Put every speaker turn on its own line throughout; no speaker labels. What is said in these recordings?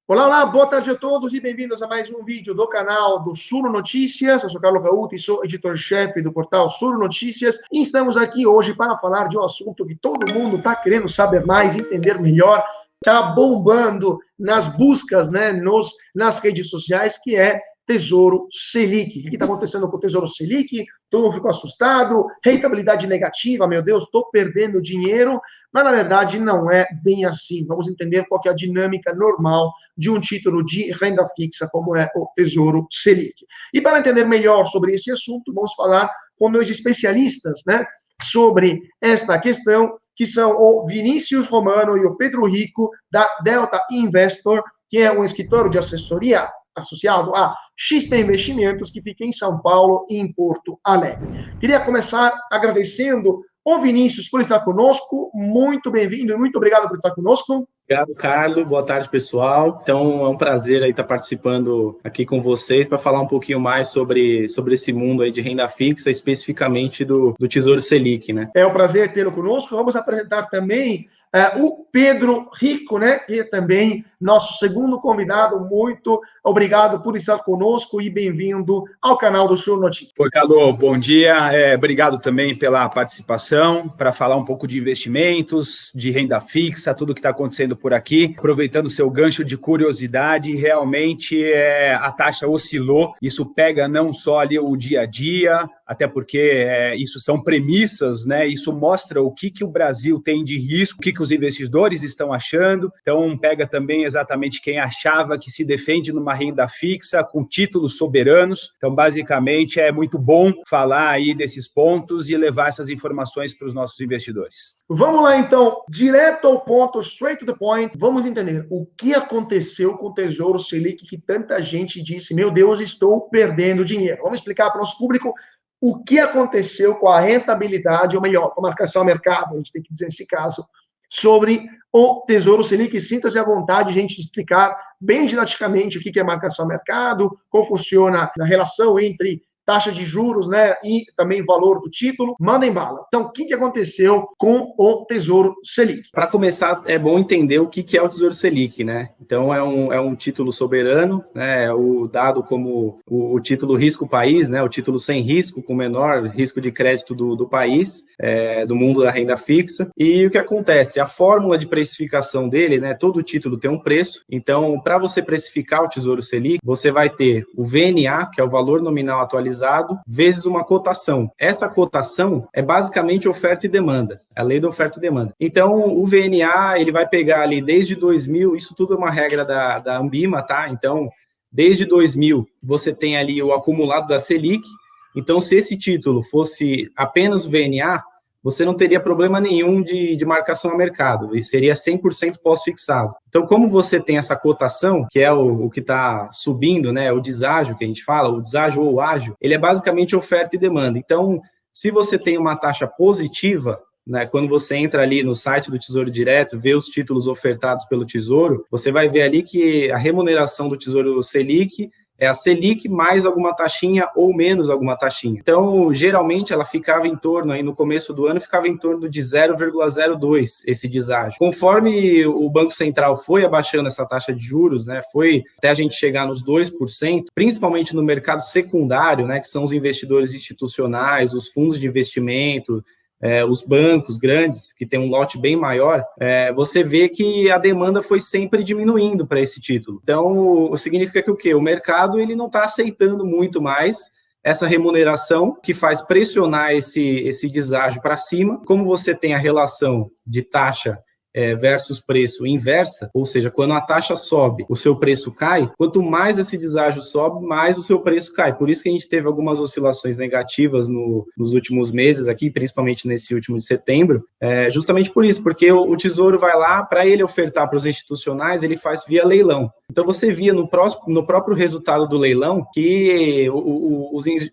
Olá, olá, boa tarde a todos e bem-vindos a mais um vídeo do canal do Suno Notícias. Eu sou Carlos Cauti, sou editor-chefe do portal Suno Notícias e estamos aqui hoje para falar de um assunto que todo mundo está querendo saber mais, entender melhor, está bombando nas buscas, né, nas redes sociais, que é Tesouro Selic. O que está acontecendo com o Tesouro Selic? Todo mundo ficou assustado, rentabilidade negativa, meu Deus, estou perdendo dinheiro, mas na verdade não é bem assim. Vamos entender qual que é a dinâmica normal de um título de renda fixa como é o Tesouro Selic. E para entender melhor sobre esse assunto, vamos falar com meus especialistas, né, sobre esta questão, que são o Vinícius Romano e o Pedro Rico, da Delta Investor, que é um escritório de assessoria associado a XP Investimentos, que fica em São Paulo e em Porto Alegre. Queria começar agradecendo o Vinícius por estar conosco. Muito bem-vindo e muito obrigado por estar conosco.
Obrigado, Carlos. Boa tarde, pessoal. Então, é um prazer aí estar participando aqui com vocês para falar um pouquinho mais sobre esse mundo aí de renda fixa, especificamente do Tesouro Selic, né?
É um prazer tê-lo conosco. Vamos apresentar também o Pedro Rico, né, que é também nosso segundo convidado. Muito obrigado por estar conosco e bem-vindo ao canal do Suno Notícias.
Oi, Carlos, bom dia. Obrigado também pela participação, para falar um pouco de investimentos, de renda fixa, tudo que está acontecendo por aqui. Aproveitando o seu gancho de curiosidade, realmente a taxa oscilou. Isso pega não só ali o dia a dia, até porque isso são premissas, né? Isso mostra o que o Brasil tem de risco, o que os investidores estão achando. Então, pega também exatamente quem achava que se defende numa renda fixa com títulos soberanos. Então, basicamente, é muito bom falar aí desses pontos e levar essas informações para os nossos investidores.
Vamos lá, então, direto ao ponto, straight to the point. Vamos entender o que aconteceu com o Tesouro Selic, que tanta gente disse, meu Deus, estou perdendo dinheiro. Vamos explicar para o nosso público o que aconteceu com a rentabilidade, ou melhor, com a marcação a mercado, a gente tem que dizer nesse caso, sobre o Tesouro Selic. Sinta-se à vontade, gente, de explicar bem didaticamente o que é marcação a mercado, como funciona a relação entre taxa de juros, né, e também valor do título. Mandem bala. Então, o que aconteceu com o Tesouro Selic?
Para começar, é bom entender o que é o Tesouro Selic, né? Então, é um título soberano, né, o dado como o título risco país, né, o título sem risco, com menor risco de crédito do país, do mundo da renda fixa. E o que acontece? A fórmula de precificação dele, né, todo título tem um preço. Então, para você precificar o Tesouro Selic, você vai ter o VNA, que é o valor nominal atualizado, vezes uma cotação. Essa cotação é basicamente oferta e demanda, a lei da oferta e demanda. Então, o VNA, ele vai pegar ali desde 2000, isso tudo é uma regra da Anbima, tá? Então, desde 2000, você tem ali o acumulado da Selic. Então, se esse título fosse apenas o VNA, você não teria problema nenhum de marcação a mercado, e seria 100% pós-fixado. Então, como você tem essa cotação, que é o que está subindo, né, o deságio que a gente fala, o deságio ou ágio, ele é basicamente oferta e demanda. Então, se você tem uma taxa positiva, né, quando você entra ali no site do Tesouro Direto, vê os títulos ofertados pelo Tesouro, você vai ver ali que a remuneração do Tesouro Selic é a Selic mais alguma taxinha ou menos alguma taxinha. Então, geralmente, ela ficava em torno, aí no começo do ano, ficava em torno de 0,02 esse deságio. Conforme o Banco Central foi abaixando essa taxa de juros, né, foi até a gente chegar nos 2%, principalmente no mercado secundário, né, que são os investidores institucionais, os fundos de investimento, os bancos grandes, que tem um lote bem maior, você vê que a demanda foi sempre diminuindo para esse título. Então, significa que o quê? O mercado ele não está aceitando muito mais essa remuneração, que faz pressionar esse deságio para cima. Como você tem a relação de taxa versus preço inversa, ou seja, quando a taxa sobe, o seu preço cai, quanto mais esse deságio sobe, mais o seu preço cai. Por isso que a gente teve algumas oscilações negativas nos últimos meses aqui, principalmente nesse último de setembro, justamente por isso, porque o Tesouro vai lá, para ele ofertar para os institucionais, ele faz via leilão. Então, você via no próprio resultado do leilão que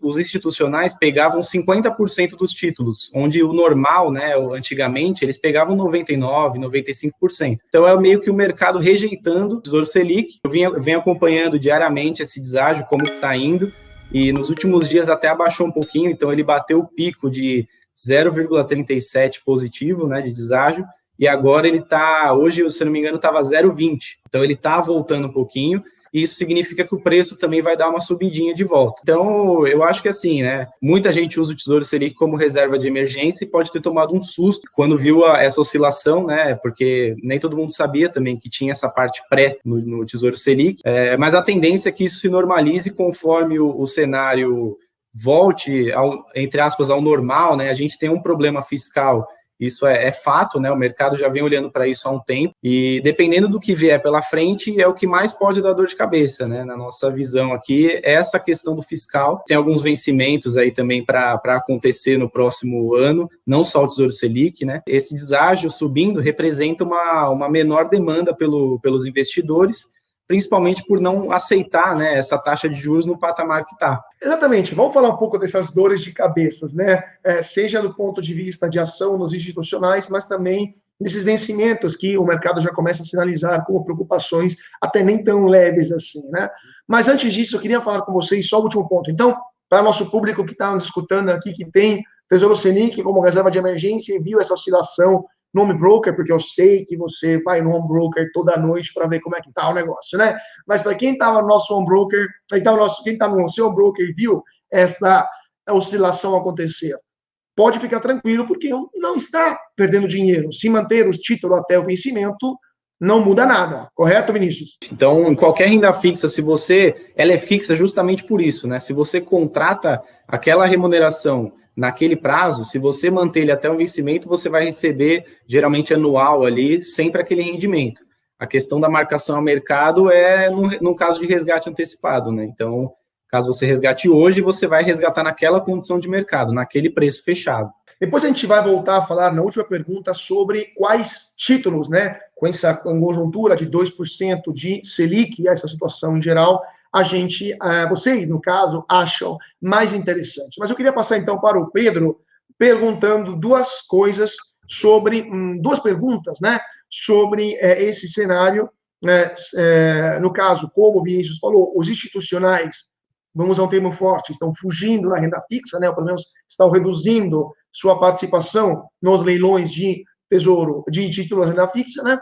os institucionais pegavam 50% dos títulos, onde o normal, né, antigamente, eles pegavam 99%, 95%. Então, é meio que o mercado rejeitando o Tesouro Selic. Eu venho acompanhando diariamente esse deságio, como está indo, e nos últimos dias até abaixou um pouquinho, então ele bateu o pico de 0,37 positivo, né, de deságio, e agora ele está, hoje, se não me engano, estava 0,20. Então ele está voltando um pouquinho, e isso significa que o preço também vai dar uma subidinha de volta. Então, eu acho que assim, né, muita gente usa o Tesouro Selic como reserva de emergência e pode ter tomado um susto quando viu essa oscilação, né, porque nem todo mundo sabia também que tinha essa parte pré no Tesouro Selic, mas a tendência é que isso se normalize conforme o cenário volte, entre aspas, ao normal, né, a gente tem um problema fiscal. Isso é fato, né? O mercado já vem olhando para isso há um tempo e dependendo do que vier pela frente é o que mais pode dar dor de cabeça, né? Na nossa visão aqui, essa questão do fiscal. Tem alguns vencimentos aí também para acontecer no próximo ano, não só o Tesouro Selic, né? Esse deságio subindo representa uma menor demanda pelos investidores, principalmente por não aceitar, né, essa taxa de juros no patamar que está.
Exatamente. Vamos falar um pouco dessas dores de cabeças, né? Seja do ponto de vista de ação nos institucionais, mas também desses vencimentos que o mercado já começa a sinalizar como preocupações até nem tão leves assim, né? Mas antes disso, eu queria falar com vocês só o último ponto. Então, para o nosso público que está nos escutando aqui, que tem Tesouro Selic como reserva de emergência e viu essa oscilação no home broker, porque eu sei que você vai no home broker toda noite para ver como é que está o negócio, né? Mas para quem estava no nosso home broker, quem está no seu home broker e viu essa oscilação acontecer, pode ficar tranquilo, porque não está perdendo dinheiro. Se manter os títulos até o vencimento, não muda nada, correto, Vinícius?
Então, em qualquer renda fixa, ela é fixa justamente por isso, né? Se você contrata aquela remuneração naquele prazo, se você manter ele até o vencimento, você vai receber, geralmente anual ali, sempre aquele rendimento. A questão da marcação ao mercado é no caso de resgate antecipado, né? Então, caso você resgate hoje, você vai resgatar naquela condição de mercado, naquele preço fechado.
Depois a gente vai voltar a falar na última pergunta sobre quais títulos, né, com essa conjuntura de 2% de Selic e essa situação em geral, vocês, no caso, acham mais interessante. Mas eu queria passar, então, para o Pedro, perguntando duas perguntas, né, sobre esse cenário. No caso, como o Vinícius falou, os institucionais, vamos usar um termo forte, estão fugindo da renda fixa, né, ou pelo menos estão reduzindo sua participação nos leilões de tesouro, de títulos de renda fixa, né?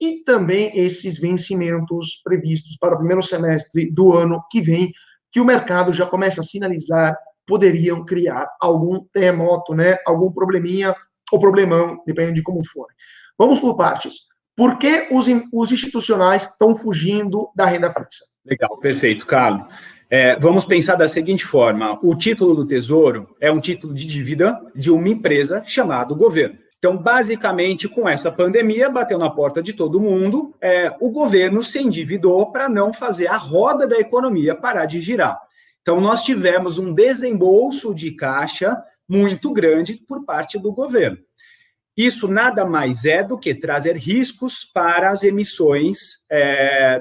E também esses vencimentos previstos para o primeiro semestre do ano que vem, que o mercado já começa a sinalizar, poderiam criar algum terremoto, né? Algum probleminha ou problemão, dependendo de como for. Vamos por partes. Por que os institucionais estão fugindo da renda fixa?
Legal, perfeito, Carlos. Vamos pensar da seguinte forma: o título do Tesouro é um título de dívida de uma empresa chamada governo. Então, basicamente, com essa pandemia, bateu na porta de todo mundo, o governo se endividou para não fazer a roda da economia parar de girar. Então, nós tivemos um desembolso de caixa muito grande por parte do governo. Isso nada mais é do que trazer riscos para as emissões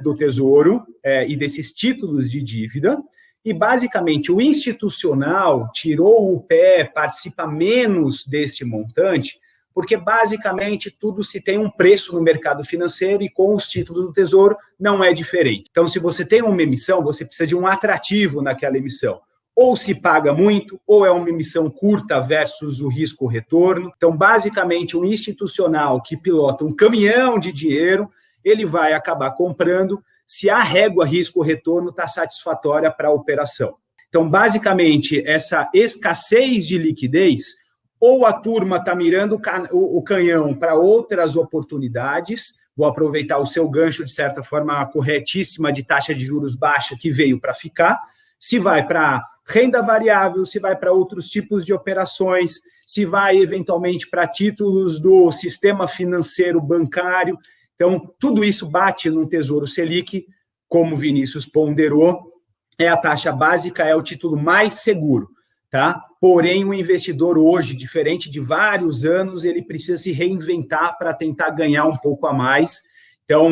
do Tesouro e desses títulos de dívida. E, basicamente, o institucional tirou o pé, participa menos desse montante, porque, basicamente, tudo se tem um preço no mercado financeiro e com os títulos do Tesouro não é diferente. Então, se você tem uma emissão, você precisa de um atrativo naquela emissão. Ou se paga muito, ou é uma emissão curta versus o risco-retorno. Então, basicamente, um institucional que pilota um caminhão de dinheiro, ele vai acabar comprando se a régua risco-retorno está satisfatória para a operação. Então, basicamente, essa escassez de liquidez, ou a turma está mirando o canhão para outras oportunidades, vou aproveitar o seu gancho, de certa forma, corretíssima de taxa de juros baixa que veio para ficar, se vai para renda variável, se vai para outros tipos de operações, se vai eventualmente para títulos do sistema financeiro bancário. Então, tudo isso bate num Tesouro Selic, como o Vinícius ponderou, a taxa básica, é o título mais seguro, tá? Porém, o investidor hoje, diferente de vários anos, ele precisa se reinventar para tentar ganhar um pouco a mais. Então,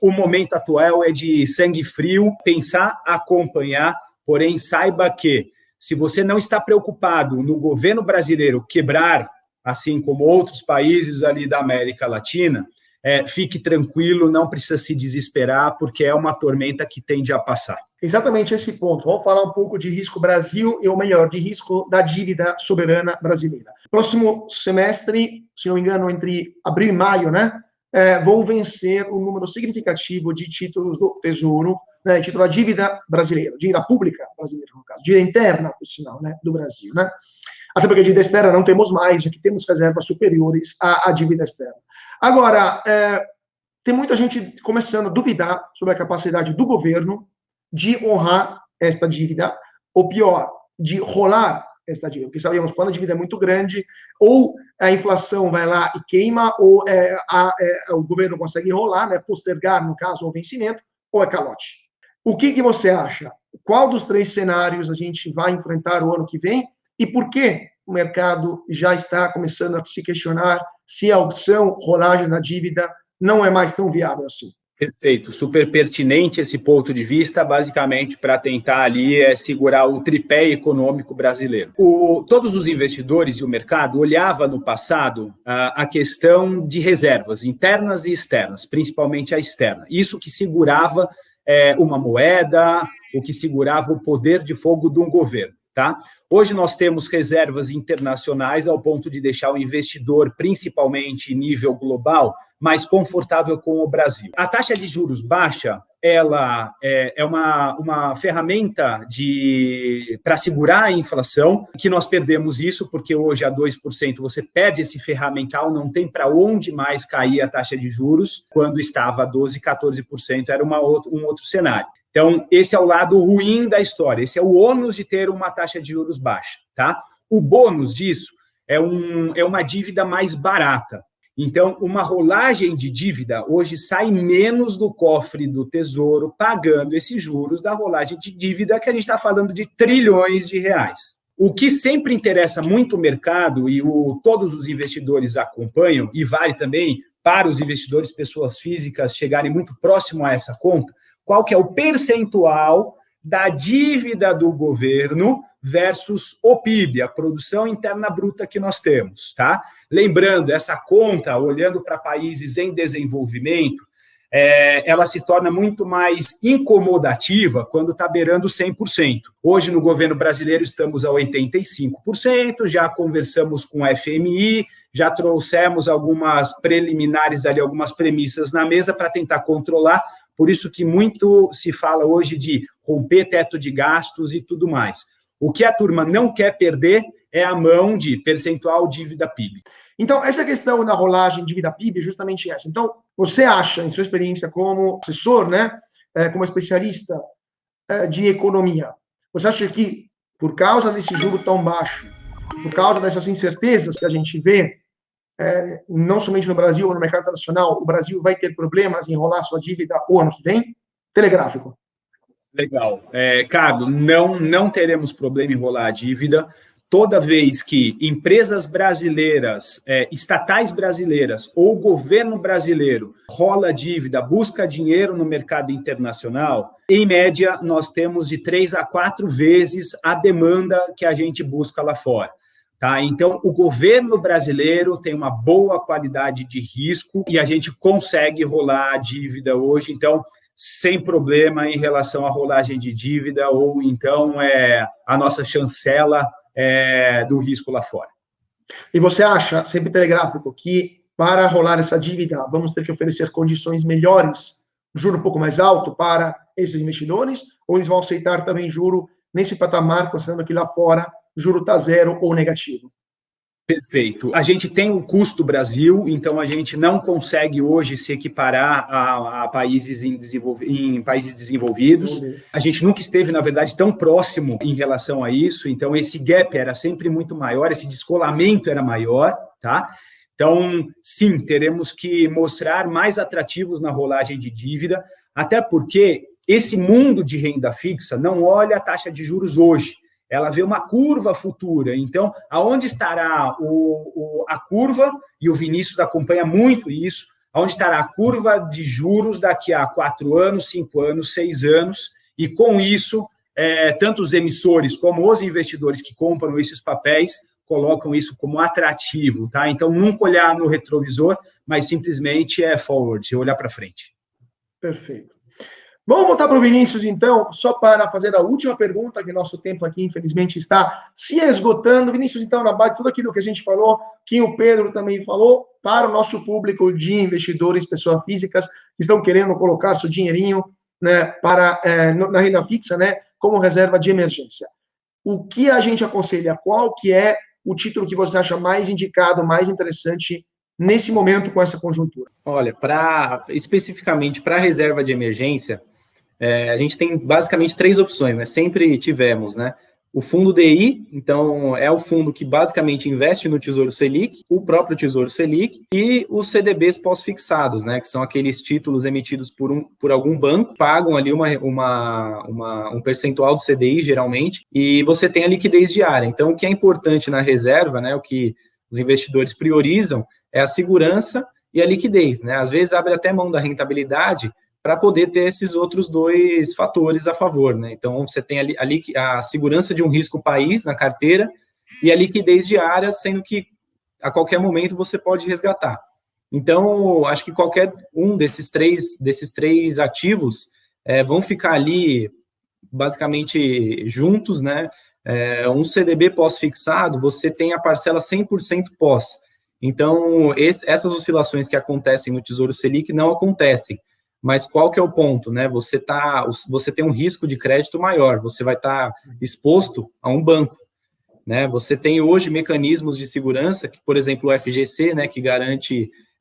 o momento atual é de sangue frio, pensar, acompanhar. Porém, saiba que, se você não está preocupado no governo brasileiro quebrar, assim como outros países ali da América Latina, fique tranquilo, não precisa se desesperar, porque é uma tormenta que tende a passar.
Exatamente esse ponto. Vamos falar um pouco de risco Brasil, ou melhor, de risco da dívida soberana brasileira. Próximo semestre, se não me engano, entre abril e maio, né, vão vencer um número significativo de títulos do Tesouro, né, título da dívida brasileira, dívida pública brasileira, no caso, dívida interna, por sinal, né, do Brasil, né? Até porque a dívida externa não temos mais, já que temos reservas superiores à dívida externa. Agora, tem muita gente começando a duvidar sobre a capacidade do governo de honrar esta dívida, ou pior, de rolar esta dívida, porque sabemos, quando a dívida é muito grande, ou a inflação vai lá e queima, ou o governo consegue enrolar, né, postergar, no caso, o vencimento, ou é calote. O que você acha? Qual dos 3 cenários a gente vai enfrentar o ano que vem, e por que o mercado já está começando a se questionar se a opção rolagem da dívida não é mais tão viável assim?
Perfeito, super pertinente esse ponto de vista, basicamente para tentar ali segurar o tripé econômico brasileiro. Todos os investidores e o mercado olhava no passado a questão de reservas internas e externas, principalmente a externa. Isso que segurava uma moeda, o que segurava o poder de fogo de um governo. Tá? Hoje nós temos reservas internacionais ao ponto de deixar o investidor, principalmente em nível global, mais confortável com o Brasil. A taxa de juros baixa, ela é uma ferramenta para segurar a inflação, que nós perdemos isso, porque hoje a 2% você perde esse ferramental, não tem para onde mais cair a taxa de juros, quando estava a 12%, 14%, era um outro cenário. Então, esse é o lado ruim da história, esse é o ônus de ter uma taxa de juros baixa, tá? O bônus disso é uma dívida mais barata. Então, uma rolagem de dívida hoje sai menos do cofre do Tesouro pagando esses juros da rolagem de dívida, que a gente está falando de trilhões de reais. O que sempre interessa muito o mercado e todos os investidores acompanham, e vale também para os investidores, pessoas físicas, chegarem muito próximo a essa conta, qual que é o percentual da dívida do governo versus o PIB, a produção interna bruta que nós temos, tá? Lembrando, essa conta, olhando para países em desenvolvimento, ela se torna muito mais incomodativa quando está beirando 100%. Hoje, no governo brasileiro, estamos a 85%, já conversamos com o FMI, já trouxemos algumas preliminares ali, algumas premissas na mesa para tentar controlar, por isso que muito se fala hoje de romper teto de gastos e tudo mais. O que a turma não quer perder é a mão de percentual dívida PIB.
Então, essa questão da rolagem dívida PIB é justamente essa. Então, você acha, em sua experiência como assessor, né, como especialista de economia, você acha que, por causa desse juro tão baixo, por causa dessas incertezas que a gente vê, não somente no Brasil, mas no mercado internacional, o Brasil vai ter problemas em enrolar sua dívida o ano que vem? Telegráfico.
Legal. Carlos, não teremos problema em rolar a dívida. Toda vez que empresas brasileiras, estatais brasileiras ou governo brasileiro rola dívida, busca dinheiro no mercado internacional, em média, nós temos de 3 a 4 vezes a demanda que a gente busca lá fora. Tá? Então, o governo brasileiro tem uma boa qualidade de risco e a gente consegue rolar a dívida hoje, então, sem problema em relação à rolagem de dívida ou, então, a nossa chancela do risco lá fora.
E você acha, sempre telegráfico, que para rolar essa dívida vamos ter que oferecer condições melhores, juro um pouco mais alto para esses investidores, ou eles vão aceitar também juro nesse patamar, considerando que lá fora juro está zero ou negativo?
Perfeito. A gente tem o custo Brasil, então a gente não consegue hoje se equiparar a países em países desenvolvidos. A gente nunca esteve, na verdade, tão próximo em relação a isso, então esse gap era sempre muito maior, esse descolamento era maior, tá? Então, sim, teremos que mostrar mais atrativos na rolagem de dívida, até porque esse mundo de renda fixa não olha a taxa de juros hoje. Ela vê uma curva futura. Então, aonde estará a curva, e o Vinícius acompanha muito isso, aonde estará a curva de juros daqui a 4 anos, 5 anos, 6 anos, e com isso, tanto os emissores como os investidores que compram esses papéis colocam isso como atrativo, tá? Então, nunca olhar no retrovisor, mas simplesmente forward, olhar para frente.
Perfeito. Vamos voltar para o Vinícius, então, só para fazer a última pergunta, que nosso tempo aqui, infelizmente, está se esgotando. Vinícius, então, na base de tudo aquilo que a gente falou, que o Pedro também falou, para o nosso público de investidores, pessoas físicas, que estão querendo colocar seu dinheirinho, né, para, na renda fixa, né, como reserva de emergência. O que a gente aconselha? Qual que é o título que você acha mais indicado, mais interessante nesse momento com essa conjuntura?
Olha, especificamente para reserva de emergência, a gente tem basicamente 3 opções, né? Sempre tivemos, né? O fundo DI, então é o fundo que basicamente investe no Tesouro Selic, o próprio Tesouro Selic e os CDBs pós-fixados, né? Que são aqueles títulos emitidos por algum banco, pagam ali um percentual do CDI, geralmente, e você tem a liquidez diária. Então, o que é importante na reserva, né? O que os investidores priorizam é a segurança e a liquidez, né? Às vezes abre até mão da rentabilidade para poder ter esses outros 2 fatores a favor, né? Então, você tem a segurança de um risco país na carteira e a liquidez diária, sendo que a qualquer momento você pode resgatar. Então, acho que qualquer um desses três ativos vão ficar ali basicamente juntos, né? Um CDB pós-fixado, você tem a parcela 100% pós. Então, essas oscilações que acontecem no Tesouro Selic não acontecem. Mas qual que é o ponto, né? Você tem um risco de crédito maior, você vai estar exposto a um banco, né? Você tem hoje mecanismos de segurança, que, por exemplo, o FGC, né, que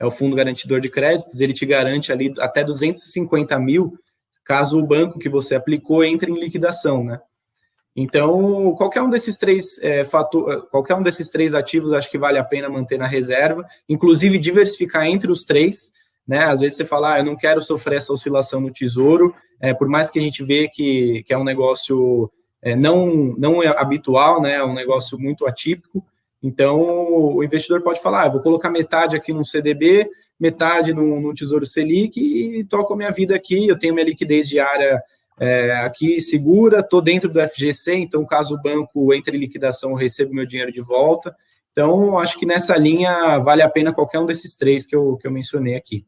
é o Fundo Garantidor de Créditos, ele te garante ali até 250 mil, caso o banco que você aplicou entre em liquidação, né? Então, qualquer um desses 3 ativos, acho que vale a pena manter na reserva, inclusive diversificar entre os 3, né? Às vezes você fala, eu não quero sofrer essa oscilação no Tesouro, por mais que a gente vê que é um negócio não é habitual, né? É um negócio muito atípico. Então, o investidor pode falar, eu vou colocar metade aqui no CDB, metade no Tesouro Selic e toco a minha vida aqui, eu tenho minha liquidez diária aqui segura, estou dentro do FGC, então caso o banco entre em liquidação, eu recebo meu dinheiro de volta. Então, acho que nessa linha vale a pena qualquer um desses 3 que eu mencionei aqui.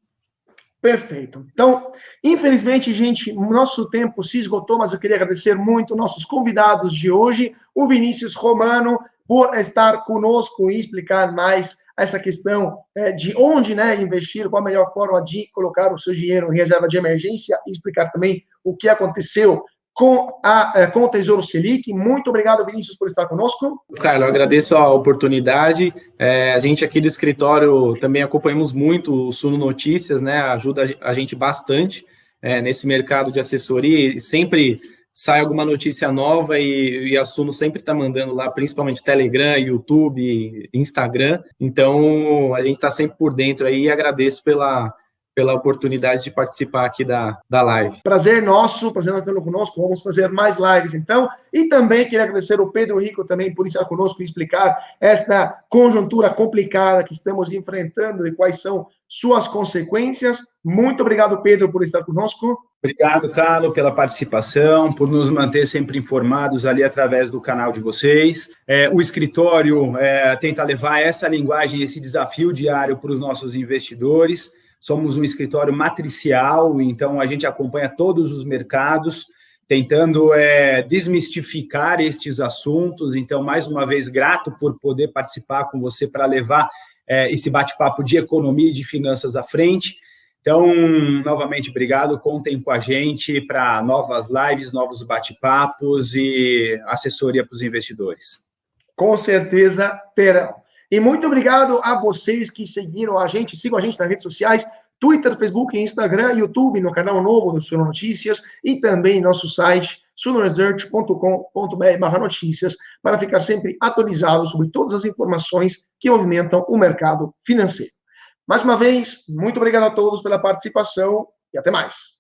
Perfeito. Então, infelizmente, gente, nosso tempo se esgotou, mas eu queria agradecer muito nossos convidados de hoje, o Vinícius Romano, por estar conosco e explicar mais essa questão de onde, né, investir, qual a melhor forma de colocar o seu dinheiro em reserva de emergência, e explicar também o que aconteceu com o Tesouro Selic. Muito obrigado, Vinícius, por estar conosco.
Carlos, eu agradeço a oportunidade. A gente aqui do escritório também acompanhamos muito o Suno Notícias, né? Ajuda a gente bastante nesse mercado de assessoria, e sempre sai alguma notícia nova e a Suno sempre está mandando lá, principalmente Telegram, YouTube, Instagram. Então, a gente está sempre por dentro aí, e agradeço pela oportunidade de participar aqui da live.
Prazer nosso tê-lo conosco, vamos fazer mais lives então, e também queria agradecer o Pedro Rico também por estar conosco e explicar esta conjuntura complicada que estamos enfrentando e quais são suas consequências. Muito obrigado, Pedro, por estar conosco.
Obrigado, Carlos, pela participação, por nos manter sempre informados ali através do canal de vocês. O escritório tenta levar essa linguagem, esse desafio diário para os nossos investidores. Somos um escritório matricial, então a gente acompanha todos os mercados, tentando desmistificar estes assuntos. Então, mais uma vez, grato por poder participar com você para levar esse bate-papo de economia e de finanças à frente. Então, novamente, obrigado. Contem com a gente para novas lives, novos bate-papos e assessoria para os investidores.
Com certeza terão. E muito obrigado a vocês que seguiram a gente, sigam a gente nas redes sociais, Twitter, Facebook, Instagram, YouTube, no canal novo do Suno Notícias e também nosso site sunoresearch.com.br/notícias para ficar sempre atualizado sobre todas as informações que movimentam o mercado financeiro. Mais uma vez, muito obrigado a todos pela participação e até mais.